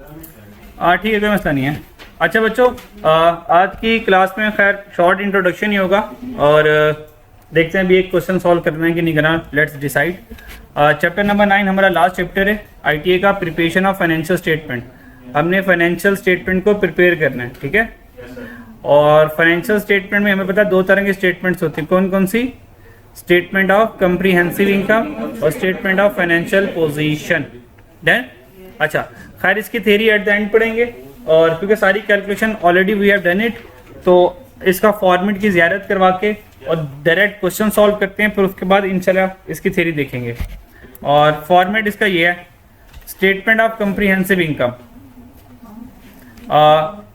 ठीक है, कोई मसला नहीं है। अच्छा बच्चों, आज की क्लास में खैर शॉर्ट इंट्रोडक्शन ही होगा और देखते हैं अभी एक क्वेश्चन सॉल्व करना है कि नहीं करना, लेट्स डिसाइड। चैप्टर नंबर 9 हमारा लास्ट चैप्टर है आईटीए का, प्रिपरेशन ऑफ फाइनेंशियल स्टेटमेंट। हमने फाइनेंशियल स्टेटमेंट को प्रिपेयर करना है, ठीक है। और फाइनेंशियल स्टेटमेंट में हमें पता है दो तरह के स्टेटमेंट्स होती हैं, कौन कौन सी? स्टेटमेंट ऑफ कम्प्रीहेंसिव इनकम और statement of financial position. Done. अच्छा, खैर इसकी थ्योरी एट द एंड पढ़ेंगे और क्योंकि सारी calculation already we have done it, तो इसका फॉर्मेट की ज़ियारत करवा के और डायरेक्ट क्वेश्चन सॉल्व करते हैं, फिर उसके बाद इंशाल्लाह इसकी थ्योरी देखेंगे। और फॉर्मेट इसका ये है, statement of comprehensive income.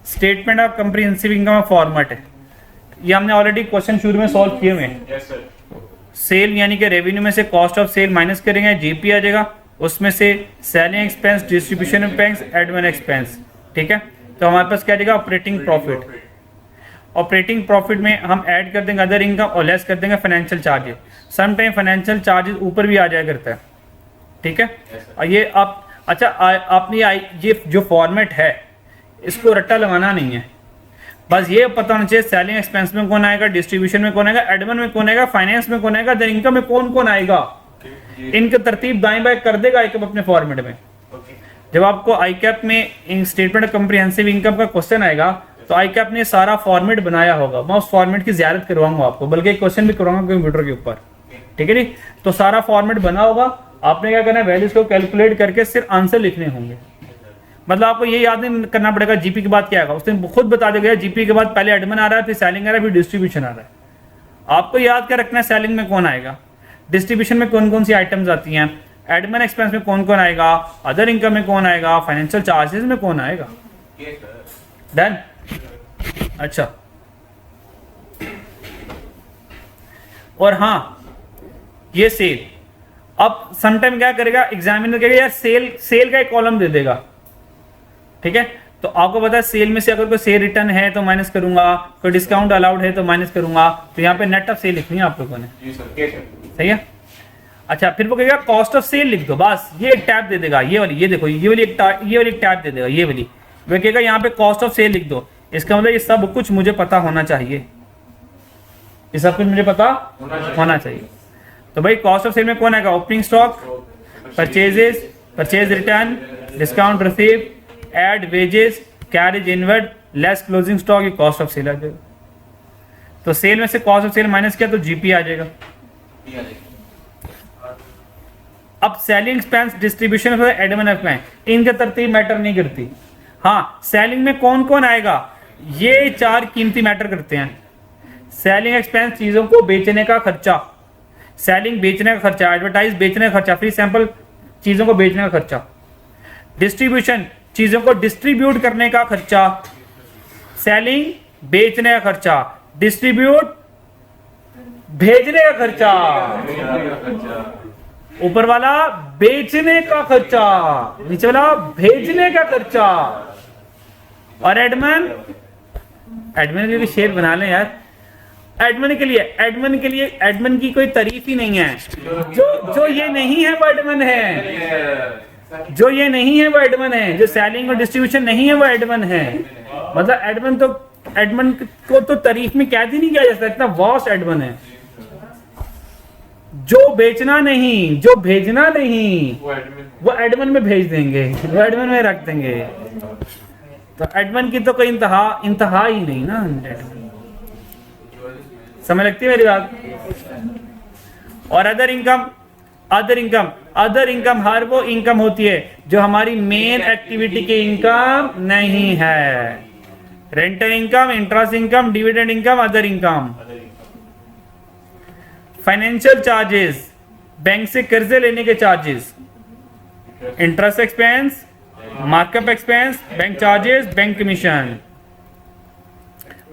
Statement of comprehensive income format है, ये हमने ऑलरेडी क्वेश्चन शुरू में सॉल्व किए हुए हैं। सेल यानी कि रेवेन्यू में से कॉस्ट ऑफ सेल माइनस करेंगे, जीपी आ जाएगा, उसमें से selling expense, distribution expense, admin expense, ठीक है। तो हमारे पास क्या आ जाएगा? Operating profit. ऑपरेटिंग प्रॉफिट में हम ऐड कर देंगे अदर इनकम और लेस कर देंगे financial charges. Some time financial charges ऊपर भी आ जाया करता है, ठीक है। और ये आप अच्छा आपने ये जो फॉर्मेट है इसको रट्टा लगाना नहीं है, बस ये पता होना चाहिए सेलिंग एक्सपेंस में कौन आएगा, डिस्ट्रीब्यूशन में कौन आएगा, एडमिन में कौन आएगा, फाइनेंस में कौन आएगा, अदर इनकम में कौन कौन आएगा। इनकी तरतीब दाएं बाएं कर देगा आईकैप अपने फॉर्मेट में। जब आपको आईकैप में स्टेटमेंट ऑफ कम्प्रीहेंसिव इनकम का क्वेश्चन आएगा तो आईकैप ने सारा फॉर्मेट बनाया होगा, मैं उस फॉर्मेट की ज़ियारत करवाऊंगा आपको, बल्कि एक क्वेश्चन भी करवाऊंगा कंप्यूटर के ऊपर, ठीक है जी। तो सारा फॉर्मेट बना होगा, आपने क्या करना है, वैल्यूज को कैलकुलेट करके सिर्फ आंसर लिखने होंगे। मतलब आपको ये याद नहीं करना पड़ेगा जीपी के बाद क्या आएगा, उसने खुद बता देगा जीपी के बाद पहले एडमिन आ रहा है, फिर सेलिंग आ रहा है, फिर डिस्ट्रीब्यूशन आ रहा है। आपको याद क्या रखना है, सेलिंग में कौन आएगा, डिस्ट्रीब्यूशन में कौन कौन सी आइटम्स आती हैं, एडमिन एक्सपेंस में कौन कौन आएगा, अदर इनकम में कौन आएगा, फाइनेंशियल चार्जेस में कौन आएगा। डन। अच्छा, और हाँ ये सेल, अब समटाइम क्या करेगा एग्जामिनर, कहेगा यार सेल का एक कॉलम दे देगा, ठीक है। तो आपको पता है सेल में से अगर कोई सेल रिटर्न है तो माइनस करूंगा, कोई डिस्काउंट अलाउड है तो माइनस करूंगा, तो यहाँ पे नेट ऑफ सेल लिखनी है आप लोगों ने, सही है। अच्छा, फिर वो कहेगा कॉस्ट ऑफ सेल लिख दो, बस ये एक टैब दे देगा, ये वाली, ये देखो ये वाली एक टैब दे देगा, ये वाली। वो कहेगा यहाँ पे कॉस्ट ऑफ सेल लिख दो, इसका मतलब ये सब कुछ मुझे पता होना चाहिए, ये सब कुछ मुझे पता होना चाहिए। तो भाई कॉस्ट ऑफ सेल में कौन आएगा, opening stock, purchases, purchase return, discount receive, add wages, carriage inward, less closing stock, ये कॉस्ट ऑफ सेल आ जाएगा। तो सेल में से कॉस्ट ऑफ सेल माइनस किया तो जीपी आ जाएगा। अब selling expense, distribution, admin expense, इनके तरतीब मैटर नहीं करती। हाँ, सेलिंग में कौन कौन आएगा, ये चार कीमती मैटर करते हैं। सेलिंग एक्सपेंस चीजों को बेचने का खर्चा, सेलिंग बेचने का खर्चा, एडवर्टाइज बेचने का खर्चा, फ्री सैंपल चीजों को बेचने का खर्चा, डिस्ट्रीब्यूशन चीजों को डिस्ट्रीब्यूट करने का खर्चा, सेलिंग बेचने का खर्चा, डिस्ट्रीब्यूट भेजने का खर्चा, ऊपर वाला बेचने का खर्चा, नीचे वाला भेजने का खर्चा, और एडमिन के लिए शेयर बना लें यार। एडमिन के लिए एडमिन की कोई तारीफ ही नहीं है, जो ये नहीं है वो एडमिन है, जो ये नहीं है वो एडमिन है, जो सेलिंग और डिस्ट्रीब्यूशन नहीं है वो एडमिन है। मतलब एडमिन को तो तारीफ में कैद ही नहीं किया जा सकता, इतना वास्ट एडमिन है। जो बेचना नहीं, जो भेजना नहीं, वो एडमिन में भेज देंगे, वो एडमिन में रख देंगे। तो एडमिन की तो कोई इंतहा ही नहीं ना। समझ लगती है मेरी बात। और अदर इनकम हर वो इनकम होती है जो हमारी मेन एक्टिविटी की इनकम नहीं है। Rental income, interest income, dividend income, other income. Financial charges, bank से कर्जे लेने के charges, interest expense, markup expense, bank charges, bank commission.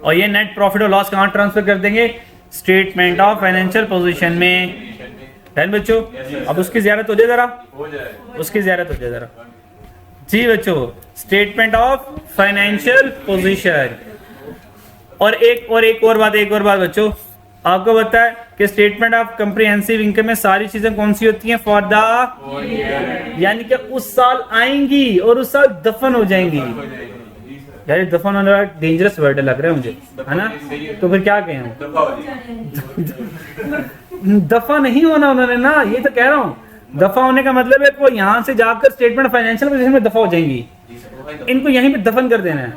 और ये नेट प्रॉफिट और लॉस कहां ट्रांसफर कर देंगे, स्टेटमेंट ऑफ फाइनेंशियल पोजीशन में। डन बच्चों, अब उसकी ज़ियारत हो जाए जरा, उसकी ज़ियारत हो जाए जरा जी बच्चों। Statement of financial position. और एक और बात बच्चों, आपको पता है कि स्टेटमेंट ऑफ कंप्रिहेंसिव इनकम में सारी चीजें कौन सी होती हैं? फॉर द, यानी कि उस साल आएंगी और उस साल दफन हो जाएंगी। यार ये दफन होने वाला डेंजरस वर्ड लग रहा है मुझे, है ना? तो फिर क्या कहें? दफा नहीं होना उन्होंने ना, ये तो कह रहा हूँ। दफा होने का मतलब है वो यहाँ से जाकर स्टेटमेंट फाइनेंशियल पोजीशन में दफा हो जाएंगी, इनको यहीं पे दफन कर देना है,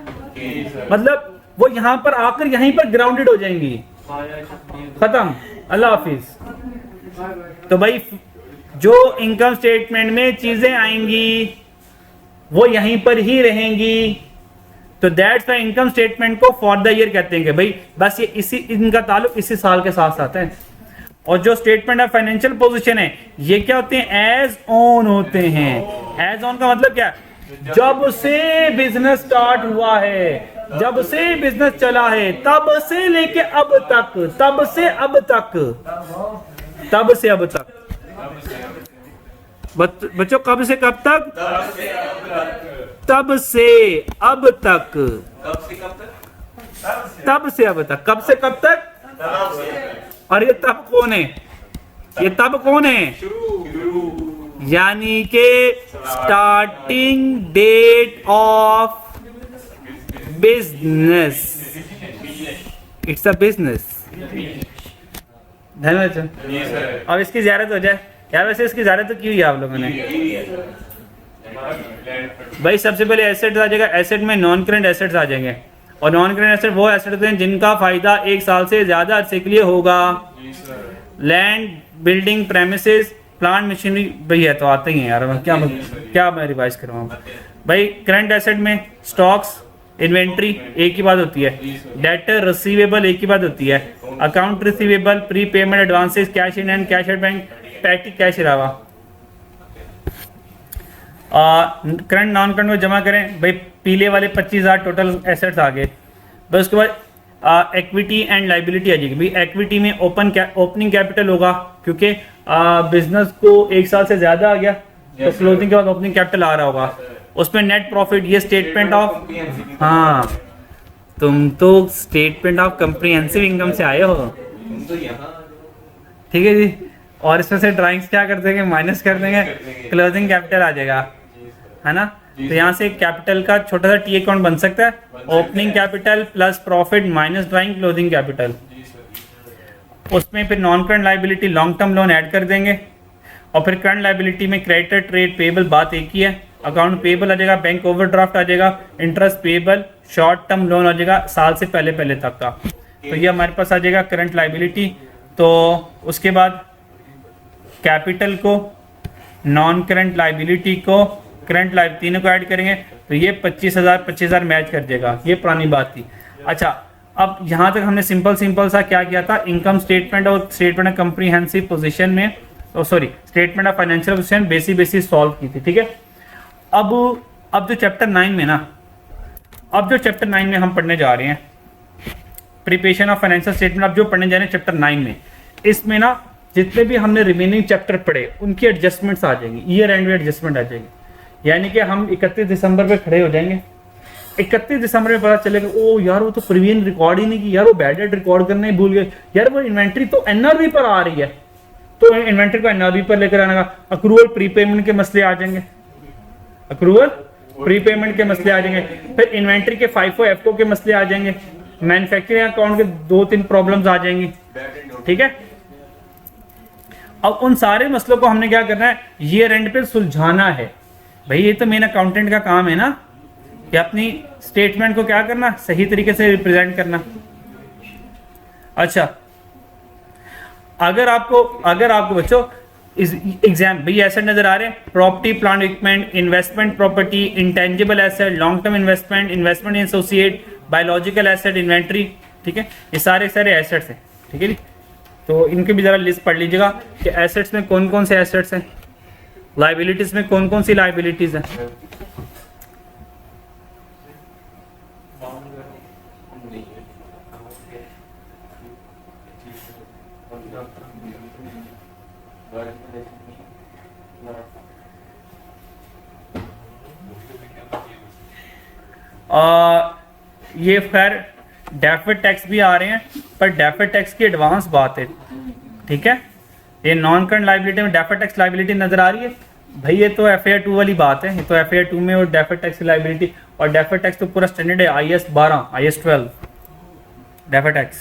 मतलब वो यहाँ पर आकर यहीं पर ग्राउंडेड हो जाएंगी, खत्म, अल्लाह हाफिज। तो भाई जो इनकम स्टेटमेंट में चीजें आएंगी वो यहीं पर ही रहेंगी, तो दैट्स व्हाई इनकम स्टेटमेंट को फॉर द ईयर कहते हैं कि भाई बस ये इसी, इनका ताल्लुक इसी साल के साथ साथ है। और जो स्टेटमेंट ऑफ फाइनेंशियल पोजीशन है ये क्या होते हैं? एज ऑन होते हैं। एज ऑन का मतलब क्या? जब से बिजनेस स्टार्ट हुआ है, जब से बिजनेस चला है, तब से लेके अब तक, तब से अब तक, तब से अब तक। बच्चों कब से कब तक? तब से अब तक, तब से अब तक, कब से कब तक? और ये तब कौन है? ये तब कौन है? यानी के starting date of business, it's a business. धन्यवाद। अब इसकी ज़ियारत हो जाए यार। वैसे इसकी ज़ियारत तो की हुई आप लोगों ने? भाई सबसे पहले एसेट आ जाएगा। एसेट में नॉन करेंट एसेट्स आ जाएंगे, और नॉन करेंट एसेट वो एसेट होते हैं जिनका फायदा 1 साल से ज्यादा अरसे के लिए होगा। Land, building, premises, plant, machinery, भाई है तो आते ही हैं यार, क्या मैं रिवाइज करवाऊँ। भाई करंट एसेट में स्टॉक्स, इन्वेंट्री एक ही बात होती है, डेटर, रिसीवेबल एक ही बात होती है, account receivable, pre payment, advances, cash in hand, cash at bank, petty cash अलावा। करंट नॉन करंट में जमा करें भाई, पीले वाले 25,000 टोटल एसेट्स आ गए। बस उसके बाद इक्विटी एंड लाइबिलिटी आ जाएगी। भाई इक्विटी में ओपनिंग कैपिटल होगा, क्योंकि बिजनेस को 1 साल से ज्यादा आ गया तो क्लोजिंग के बाद ओपनिंग कैपिटल आ रहा होगा। उसमें नेट प्रॉफिट, ये स्टेटमेंट ऑफ, हाँ तुम तो स्टेटमेंट ऑफ कंप्रिहेंसिव इनकम से आए हो, ठीक है जी। और इसमें से ड्राइंग्स क्या कर देंगे? माइनस कर देंगे, क्लोजिंग कैपिटल आ जाएगा, है ना? तो यहाँ से कैपिटल का छोटा सा टी अकाउंट बन सकता है, opening capital plus profit minus drawing closing capital. उसमें फिर non current liability, long term loan add कर देंगे, और फिर करंट लाइबिलिटी में क्रेडिटर, ट्रेड पेबल, बात एक ही है। अकाउंट पेबल आ जाएगा, बैंक ओवरड्राफ्ट आ जाएगा, interest payable, short term loan आ जाएगा साल से पहले पहले तक का। तो ये हमारे पास आ जाएगा करंट लाइबिलिटी। तो उसके बाद कैपिटल को, नॉन करंट लाइबिलिटी को, करंट लाइब, तीनों को ऐड करेंगे तो ये 25,000 मैच कर देगा। ये पुरानी बात थी। अच्छा, अब यहाँ तक हमने सिंपल सा क्या किया था? इनकम स्टेटमेंट और स्टेटमेंट ऑफ कंप्रीहेंसिव पोजीशन में, statement of financial position basic solve की थी, ठीक है। अब जो चैप्टर 9 में ना, अब जो चैप्टर 9 में हम पढ़ने जा रहे हैं, प्रिपरेशन ऑफ फाइनेंशियल स्टेटमेंट, अब जो पढ़ने जा रहे हैं चैप्टर 9 में, इसमें ना जितने भी हमने रिमेनिंग चैप्टर पढ़े उनकी एडजस्टमेंट्स आ जाएंगी, ईयर एंड में एडजस्टमेंट आ जाएगी। यानी कि हम 31 दिसंबर पे खड़े हो जाएंगे, 31 दिसंबर में पता चलेगा ओ यार वो तो प्रीवियस रिकॉर्ड ही नहीं की, यार वो बैड डेट रिकॉर्ड करना ही भूल गए, यार वो इन्वेंट्री तो एनआरवी पर आ रही है, तो इन्वेंट्री को एनआरवी पर लेकर आने का। अक्रूवल प्रीपेमेंट के मसले आ जाएंगे, अक्रूवल प्रीपेमेंट के मसले आ जाएंगे, फिर इन्वेंट्री के FIFO FCO के मसले आ जाएंगे, मैन्युफैक्चरिंग अकाउंट के 2-3 प्रॉब्लम्स आ जाएंगी, ठीक है। अब उन सारे मसलों को हमने क्या करना है? ईयर एंड पे सुलझाना है। भाई ये तो मेन अकाउंटेंट का काम है ना, कि अपनी स्टेटमेंट को क्या करना, सही तरीके से रिप्रेजेंट करना। अच्छा, अगर आपको बच्चों एग्जाम भाई एसेट नजर आ रहे हैं, property, plant, equipment, investment property, intangible asset, long term investment, investment इन एसोसिएट, बायोलॉजिकल एसेट, इन्वेंट्री, ठीक है, ये सारे एसेट्स हैं, ठीक है जी। तो इनके भी जरा लिस्ट पढ़ लीजिएगा कि एसेट्स में कौन कौन से एसेट्स हैं, लाइबिलिटीज में कौन कौन सी लाइबिलिटीज हैं। ये खैर डेफर्ड टैक्स भी आ रहे हैं, पर डेफर्ड टैक्स की एडवांस बात है, ठीक है। ये नॉन करंट लायबिलिटी में डेफर्ड टैक्स लायबिलिटी नजर आ रही है भाई, ये तो FAR 2 वाली बात है, ये तो FAR 2 में और डेफर्ड टैक्स की लायबिलिटी, और डेफर्ड टैक्स तो पूरा स्टैंडर्ड है IAS 12 IAS 12 deferred tax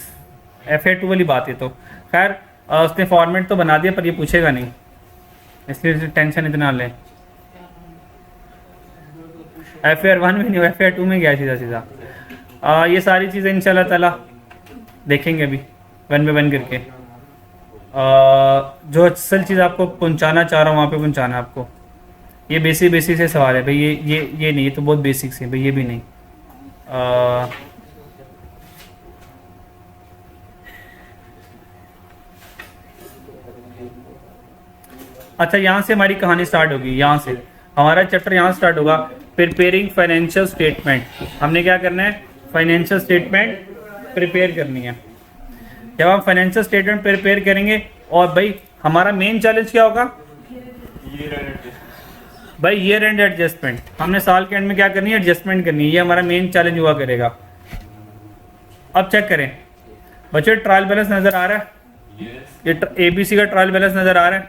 FAR 2 वाली बात है। तो खैर उसने फॉर्मेट तो बना दिया, पर ये पूछेगा नहीं, इसलिए टेंशन इतना लें। FAR 1 में नहीं, FAR 2 में गया सीधा सीधा। ये सारी चीज़ें इंशाल्लाह ताला देखेंगे अभी वन बाय वन करके। जो असल चीज़ आपको पहुंचाना चाह रहा हूँ वहाँ पे पहुंचाना आपको। ये बेसिक से सवाल है भाई, ये नहीं, ये तो बहुत बेसिक से भाई, ये भी नहीं। अच्छा, यहाँ से हमारी कहानी स्टार्ट होगी, यहाँ से हमारा चैप्टर यहाँ स्टार्ट होगा, प्रिपेयरिंग फाइनेंशियल स्टेटमेंट। हमने क्या करना है, फाइनेंशियल स्टेटमेंट प्रिपेयर करनी है। जब हम फाइनेंशियल स्टेटमेंट प्रिपेयर करेंगे, और भाई हमारा मेन चैलेंज क्या होगा भाई, ईयर एंड एडजस्टमेंट। हमने साल के एंड में क्या करनी है, एडजस्टमेंट करनी है, ये हमारा मेन चैलेंज हुआ करेगा। अब चेक करें बच्चों, ट्रायल बैलेंस नजर आ रहा है, ये ABC का ट्रायल बैलेंस नजर आ रहा है,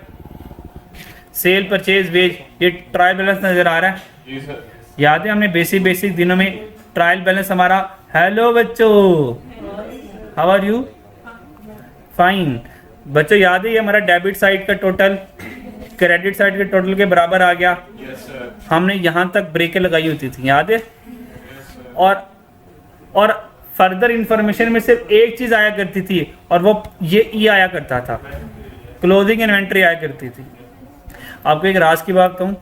सेल परचेज वेज ये ट्रायल बैलेंस नजर आ रहा है। याद है हमने बेसिक दिनों में ट्रायल बैलेंस हमारा, हेलो बच्चों हाउ आर यू, फाइन। बच्चों याद है ये हमारा डेबिट साइड का टोटल क्रेडिट साइड के टोटल के बराबर आ गया। हमने यहाँ तक ब्रेकें लगाई होती थी, याद है। और फर्दर इंफॉर्मेशन में सिर्फ एक चीज आया करती थी, और वो ये आया करता था, क्लोजिंग इन्वेंट्री आया करती थी। आपको एक राज की बात कहूँ,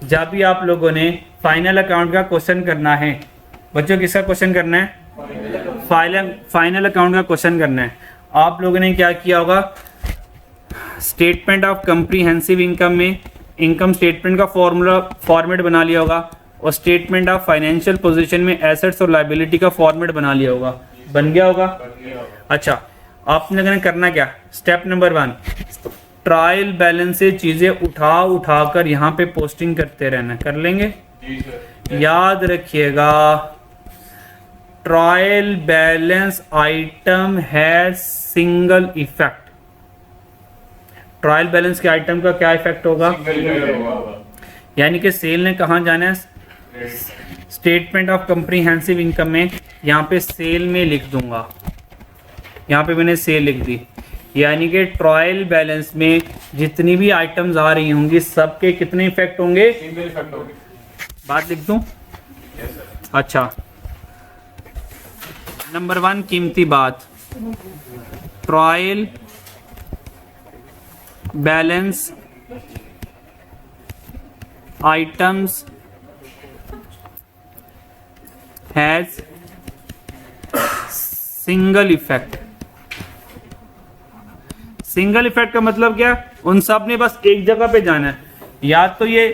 जब भी आप लोगों ने फाइनल अकाउंट का क्वेश्चन करना है, बच्चों किसका क्वेश्चन करना है, फाइनल अकाउंट का क्वेश्चन करना है, आप लोगों ने क्या किया होगा, स्टेटमेंट ऑफ कंप्रीहेंसिव इनकम में इनकम स्टेटमेंट का फॉर्मेट बना लिया होगा, और स्टेटमेंट ऑफ फाइनेंशियल पोजीशन में एसेट्स और लायबिलिटी का फॉर्मेट बना लिया होगा। बन गया होगा। अच्छा, आप लोगों ने करना क्या, स्टेप नंबर 1, ट्रायल बैलेंस से चीजें उठा कर यहाँ पे पोस्टिंग करते रहना। कर लेंगे? याद रखिएगा, trial balance item has single effect. Trial balance के आइटम का क्या इफेक्ट होगा, यानी कि सेल ने कहाँ जाना है, स्टेटमेंट ऑफ कंप्रीहेंसिव इनकम में, यहाँ पे सेल में लिख दूंगा, यहाँ पे मैंने सेल लिख दी, यानी कि ट्रायल बैलेंस में जितनी भी आइटम्स आ रही होंगी सबके कितने इफेक्ट होंगे, सिंगल इफेक्ट होगी। बात लिख दूं? अच्छा, नंबर 1 कीमती बात, trial balance items has single effect. Single effect का मतलब क्या, उन सब ने बस एक जगह पे जाना है, या तो ये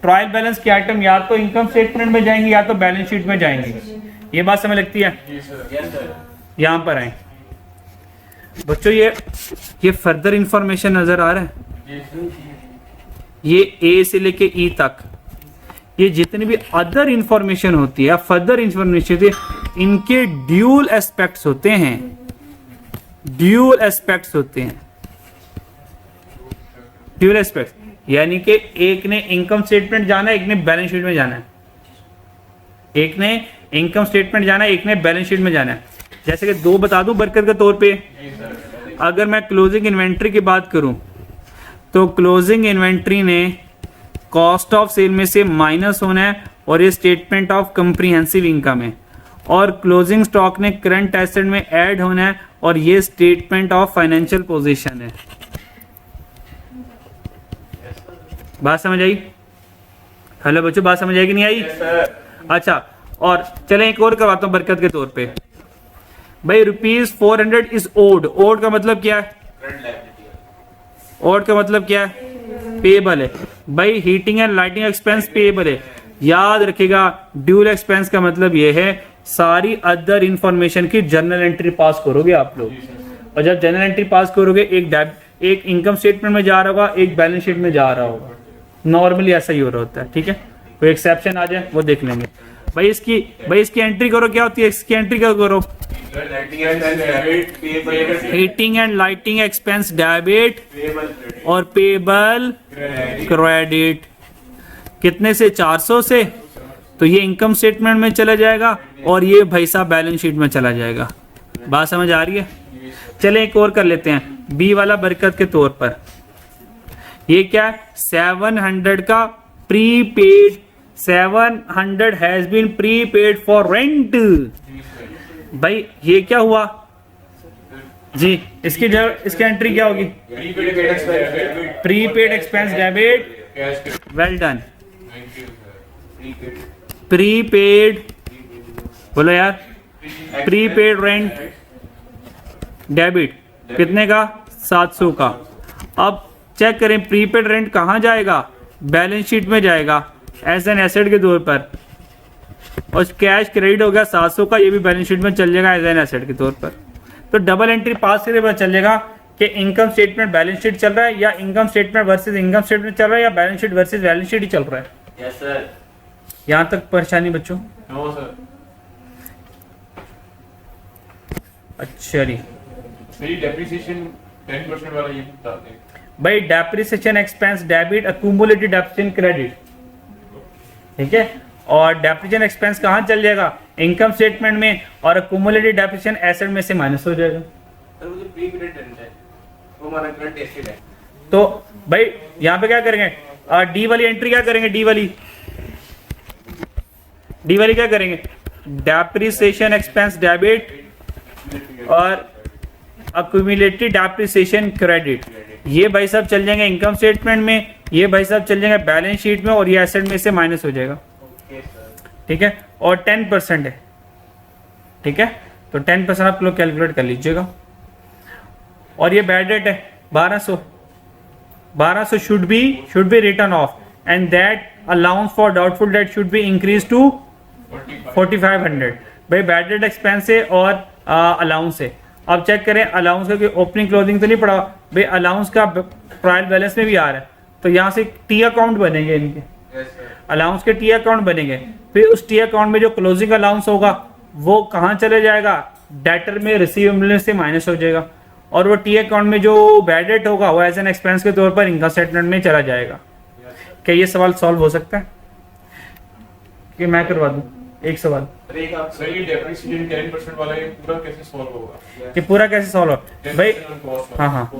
ट्रायल बैलेंस के आइटम या तो इनकम स्टेटमेंट में जाएंगे या तो बैलेंस शीट में जाएंगे। ये बात समझ लगती है? यहां पर आए बच्चों, ये फर्दर इंफॉर्मेशन नजर आ रहा है, ये ए से लेके ई तक, ये जितनी भी अदर इंफॉर्मेशन होती है, फर्दर इंफॉर्मेशन होती है, इनके ड्यूल एस्पेक्ट्स होते हैं, ड्यूल एस्पेक्ट्स होते हैं, ड्यूल एस्पेक्ट्स, यानी कि एक ने इनकम स्टेटमेंट जाना है, एक ने बैलेंस शीट में जाना है, एक ने इनकम स्टेटमेंट जाना है, एक ने बैलेंस शीट में जाना है। जैसे कि दो बता दूं बरकत के तौर पे, अगर मैं क्लोजिंग इन्वेंट्री की बात करूं तो क्लोजिंग इन्वेंट्री ने कॉस्ट ऑफ सेल में से माइनस होना है, और ये स्टेटमेंट ऑफ कंप्रीहेंसिव इनकम है, और क्लोजिंग स्टॉक ने करंट एसेट में ऐड होना है, और ये स्टेटमेंट ऑफ फाइनेंशियल पोजीशन है। बात समझ आई? हेलो बच्चों, बात समझ आई कि नहीं आई? अच्छा, और चलें एक और करवाता हूं बरकत के तौर पे। भाई ₹400 इज ओड। ओड का मतलब क्या है? ओड का मतलब क्या है? पेएबल है। भाई heating and lighting expense payable है। याद रखिएगा, ड्यूल एक्सपेंस का मतलब ये है सारी अदर इंफॉर्मेशन की जर्नल एंट्री पास करोगे आप लोग, और जब जर्नल एंट्री पास करोगे एक इनकम स्टेटमेंट में जा रहा होगा, एक बैलेंस शीट में जा रहा होगा। नॉर्मली ऐसा ही हो रहा होता है, ठीक है। कोई एक्सेप्शन आ जाए वो देख लेंगे। भाई इसकी एंट्री करो, क्या होती है इसकी एंट्री, क्या करो, heating and lighting expense debit और पेबल क्रेडिट। कितने से, 400 से, तो ये इनकम स्टेटमेंट में चला जाएगा और ये भाई साहब बैलेंस शीट में चला जाएगा। बात समझ आ रही है? चले एक और कर लेते हैं, बी वाला बरकत के तौर पर। ये क्या है, 700 का prepaid, 700 has been prepaid for rent. भाई ये क्या हुआ जी, इसकी एंट्री क्या होगी, prepaid expense debit, well done, prepaid, बोलो यार, प्रीपेड रेंट डेबिट कितने का, 700 का। अब चेक करें प्रीपेड रेंट कहाँ जाएगा, बैलेंस शीट में जाएगा एज एन एसेट के तौर पर, और कैश क्रेडिट हो गया 700 का, ये भी बैलेंस शीट में चल जाएगा एज एन एसेट के तौर पर। तो डबल एंट्री पास करके पता चल जाएगा कि इनकम स्टेटमेंट बैलेंस शीट चल रहा है, या income statement versus income statement चल रहा है, या balance sheet versus balance sheet ही चल रहा है। Yes sir. यहाँ तक परेशानी बच्चों? No sir. अच्छा जी, सही। डेप्रिसिएशन 10% वाला ये बताते हैं भाई, depreciation expense debit, accumulated depreciation credit, ठीक है। और डेप्रिसिएशन एक्सपेंस कहाँ चल जाएगा, इनकम स्टेटमेंट में, और अक्यूमुलेटेड डेप्रिसिएशन एसेट में से माइनस हो जाएगा। सर वो जो प्रीपेड रेंट है वो हमारा करंट एसेट है। तो भाई यहाँ पे क्या करेंगे, डी वाली एंट्री क्या करेंगे, डी वाली क्या करेंगे, डेप्रिसिएशन एक्सपेंस डेबिट और अक्यूमुलेटेड डेप्रिसिएशन क्रेडिट। ये भाई साहब चल जाएंगे इनकम स्टेटमेंट में, ये भाई साहब चल जाएंगे बैलेंस शीट में, और ये एसेट में से माइनस हो जाएगा, ठीक है। और 10% है, ठीक है, तो 10% आप लोग कैलकुलेट कर लीजिएगा। और ये बैड डेट है 1200 should be written off, and that allowance for doubtful debt should be increase to 4500। भाई बैड डेट एक्सपेंस है और अलाउंस है। अब चेक करें अलाउंस का, ओपनिंग क्लोजिंग तो नहीं पड़ा भाई, अलाउंस का ट्रायल बैलेंस में भी आ रहा है, तो यहाँ से टी अकाउंट बनेंगे इनके, अलाउंस के टी अकाउंट बनेंगे। फिर उस टी अकाउंट में जो क्लोजिंग अलाउंस होगा वो कहाँ चले जाएगा, डेटर में, रिसीवेबल में से माइनस हो जाएगा, और वो टी अकाउंट में जो बैड डेट होगा वो एज एन एक्सपेंस के तौर पर इनकम स्टेटमेंट में चला जाएगा। क्या ये सवाल सॉल्व हो सकता है कि मैं करवा दूं एक सवाल? सर ये डेप्रिसिएशन 10% वाला ये पूरा कैसे सॉल्व होगा? ये पूरा कैसे सॉल्व होगा भाई? हाँ,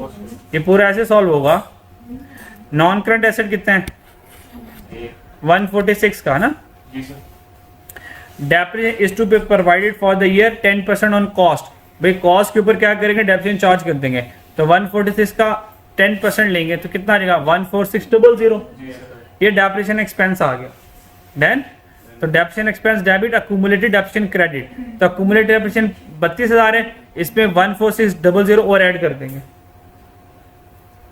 ये पूरा ऐसे सॉल्व होगा। नॉन करंट एसेट कितने हैं, 146 का ना। जी sir. Depreciation is to be provided for the year 10% on cost. भाई कॉस्ट के ऊपर क्या करेंगे, डेप्रिसिएशन चार्ज कर देंगे, तो 146 का 10% लेंगे तो कितना आ जाएगा, 14600। ये डेप्रिसिएशन एक्सपेंस आ गया। देन तो depreciation expense debit, accumulated depreciation credit, तो अक्यूमुलेटेड डेप्रिसिएशन 32,000 है, इसमें 14600 और ऐड कर देंगे,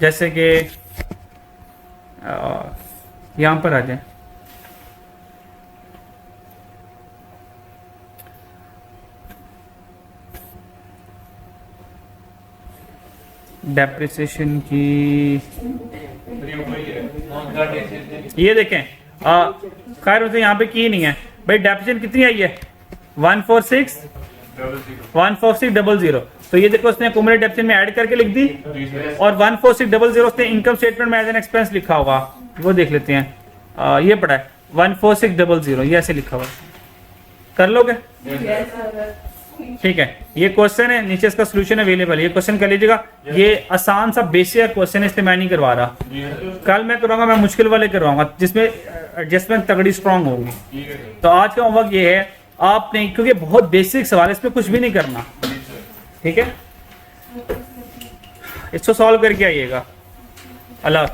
जैसे कि यहां पर आ जाए, डेप्रिसिएशन की ये देखें, खैर उसे यहाँ पे की नहीं है भाई। डेप्रिसिएशन कितनी आई है, 14600, तो ये देखो उसने अक्यूमुलेटेड डेप्रिसिएशन में ऐड करके लिख दी, और 14600 उसने इनकम स्टेटमेंट में एज एन एक्सपेंस लिखा होगा, वो देख लेते हैं। ये पड़ा है 14600, ये ऐसे लिखा हुआ, कर लोगे? ठीक है, ये क्वेश्चन है, नीचे इसका सोल्यूशन अवेलेबल है, ये क्वेश्चन कर लीजिएगा। ये आसान सा बेसिक क्वेश्चन है, इसलिए मैं नहीं करवा रहा। कल मैं करवाऊंगा, मैं मुश्किल वाले करवाऊंगा जिसमें एडजस्टमेंट तगड़ी स्ट्रांग होगी। तो आज का होमवर्क ये है, आपने, क्योंकि बहुत बेसिक सवाल है, इसमें कुछ भी नहीं करना, ठीक है। इसको सॉल्व करके आइएगा। अल्लाह।